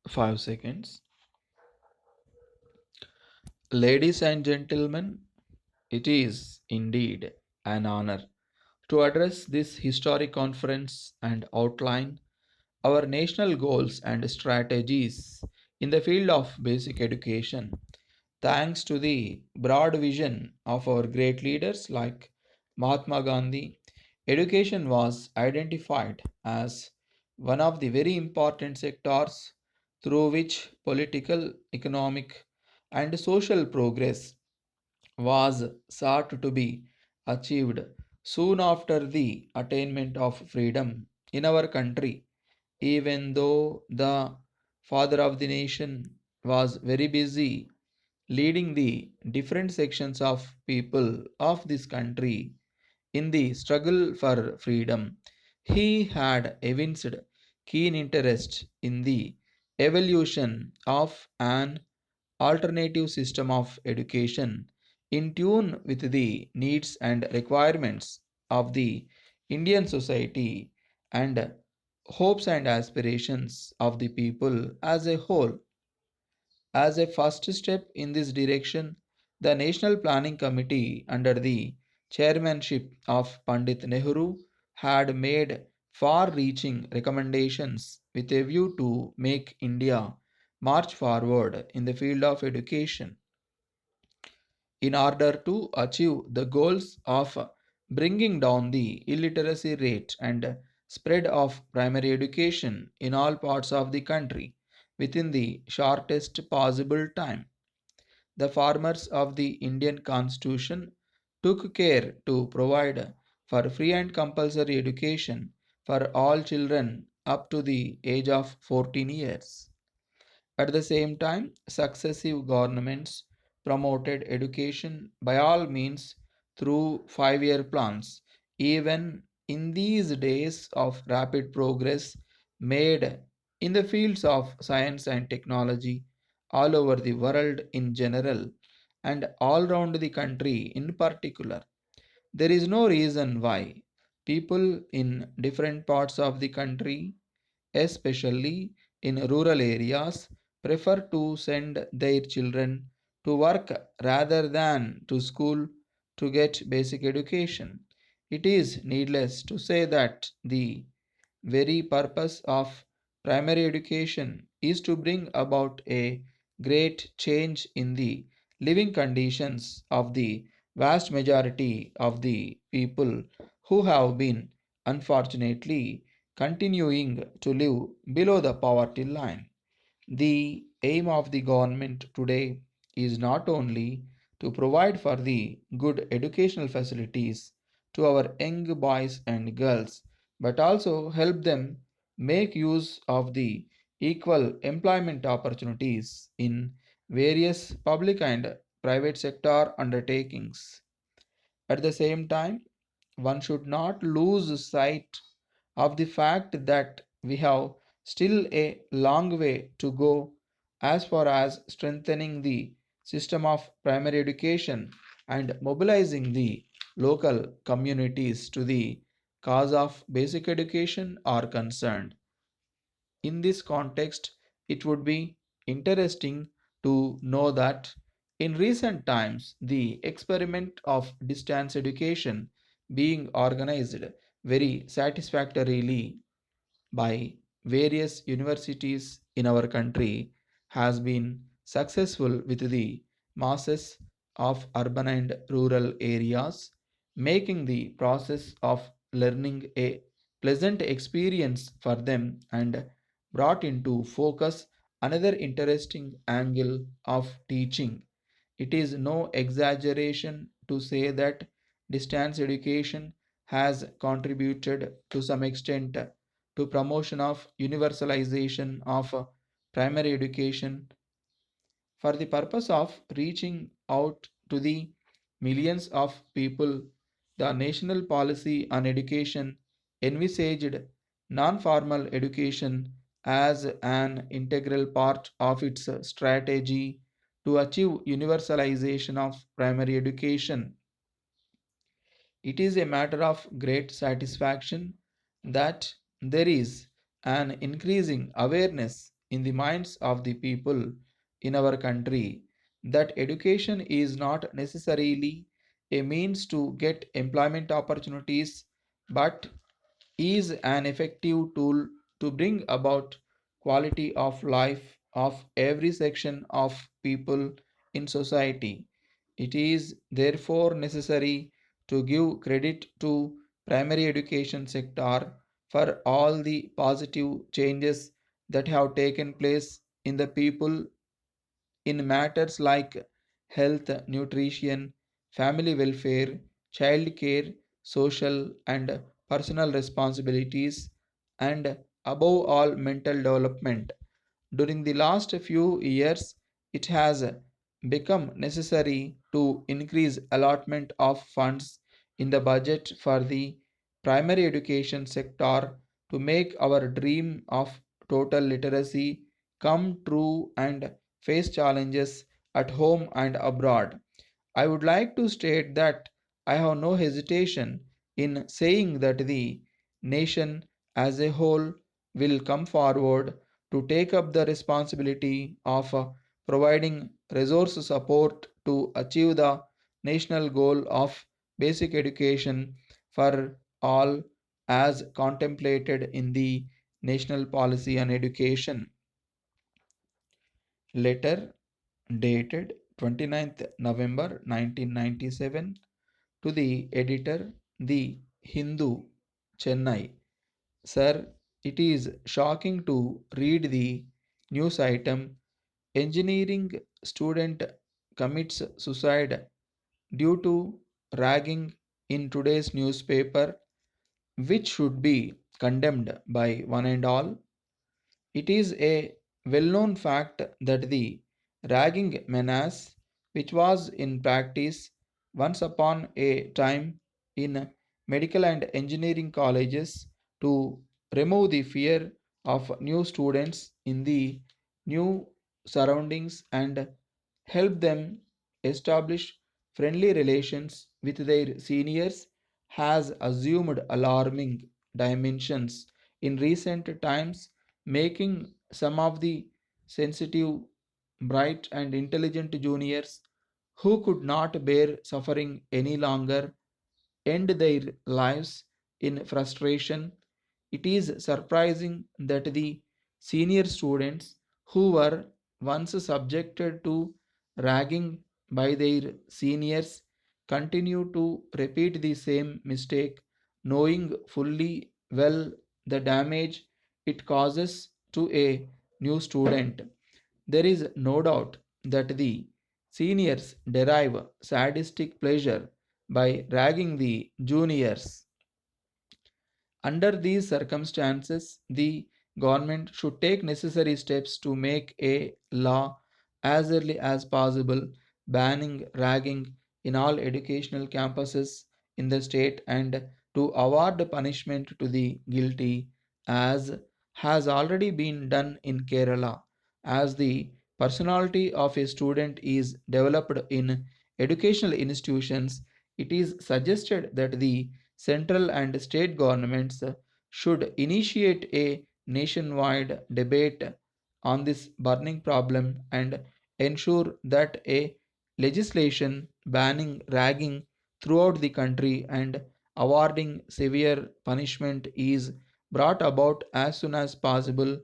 5 seconds. Ladies and gentlemen, it is indeed an honor to address this historic conference and outline our national goals and strategies in the field of basic education. Thanks to the broad vision of our great leaders like Mahatma Gandhi, education was identified as one of the very important sectors through which political, economic, and social progress was sought to be achieved soon after the attainment of freedom in our country, even though the father of the nation was very busy leading the different sections of people of this country in the struggle for freedom. He had evinced keen interest in the evolution of an alternative system of education in tune with the needs and requirements of the Indian society and hopes and aspirations of the people as a whole. As a first step in this direction, the National Planning Committee, under the chairmanship of Pandit Nehru, had made far reaching recommendations with a view to make India march forward in the field of education in order to achieve the goals of bringing down the illiteracy rate and spread of primary education in all parts of the country within the shortest possible time. The farmers of the Indian Constitution took care to provide for free and compulsory education for all children up to the age of 14 years. At the same time, successive governments promoted education by all means through 5 year plans. Even in these days of rapid progress made in the fields of science and technology all over the world in general and all around the country in particular, there is no reason why people in different parts of the country, especially in rural areas, prefer to send their children to work rather than to school to get basic education. It is needless to say that the very purpose of primary education is to bring about a great change in the living conditions of the vast majority of the people who have been unfortunately continuing to live below the poverty line. The aim of the government today is not only to provide for the good educational facilities to our young boys and girls, but also help them make use of the equal employment opportunities in various public and private sector undertakings. At the same time, one should not lose sight of the fact that we have still a long way to go as far as strengthening the system of primary education and mobilizing the local communities to the cause of basic education are concerned. In this context, it would be interesting to know that in recent times, the experiment of distance education being organized very satisfactorily by various universities in our country has been successful with the masses of urban and rural areas, making the process of learning a pleasant experience for them and brought into focus another interesting angle of teaching. It is no exaggeration to say that distance education has contributed to some extent to promotion of universalization of primary education for the purpose of reaching out to the millions of people. The national policy on education envisaged non-formal education as an integral part of its strategy to achieve universalization of primary education. It is a matter of great satisfaction that there is an increasing awareness in the minds of the people in our country that education is not necessarily a means to get employment opportunities but is an effective tool to bring about quality of life of every section of people in society. It is therefore necessary to give credit to primary education sector for all the positive changes that have taken place in the people in matters like health, nutrition, family welfare, child care, social and personal responsibilities, and above all, mental development. During the last few years, it has become necessary to increase allotment of funds in the budget for the primary education sector to make our dream of total literacy come true and face challenges at home and abroad. I would like to state that I have no hesitation in saying that the nation as a whole will come forward to take up the responsibility of providing resource support to achieve the national goal of basic education for all as contemplated in the National Policy on Education. Letter dated 29th November 1997 to the editor, The Hindu, Chennai. Sir, it is shocking to read the news item engineering student commits suicide due to ragging in today's newspaper, which should be condemned by one and all. It is a well known fact that the ragging menace, which was in practice once upon a time in medical and engineering colleges to remove the fear of new students in the new surroundings and help them establish friendly relations with their seniors, has assumed alarming dimensions in recent times, making some of the sensitive, bright, and intelligent juniors who could not bear suffering any longer end their lives in frustration. It is surprising that the senior students who were once subjected to ragging by their seniors continue to repeat the same mistake, knowing fully well the damage it causes to a new student. There is no doubt that the seniors derive sadistic pleasure by ragging the juniors. Under these circumstances, the government should take necessary steps to make a law as early as possible banning ragging in all educational campuses in the state and to award punishment to the guilty, as has already been done in Kerala. As the personality of a student is developed in educational institutions, it is suggested that the central and state governments should initiate a nationwide debate on this burning problem and ensure that a legislation banning ragging throughout the country and awarding severe punishment is brought about as soon as possible,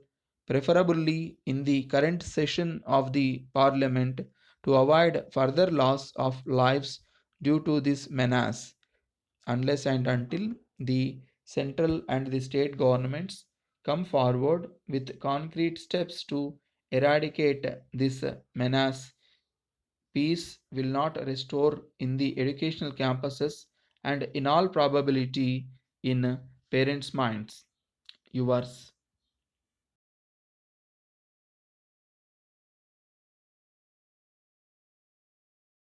preferably in the current session of the parliament, to avoid further loss of lives due to this menace unless and until the central and the state governments come forward with concrete steps to eradicate this menace. Peace will not restore in the educational campuses and in all probability in parents' minds. Yours.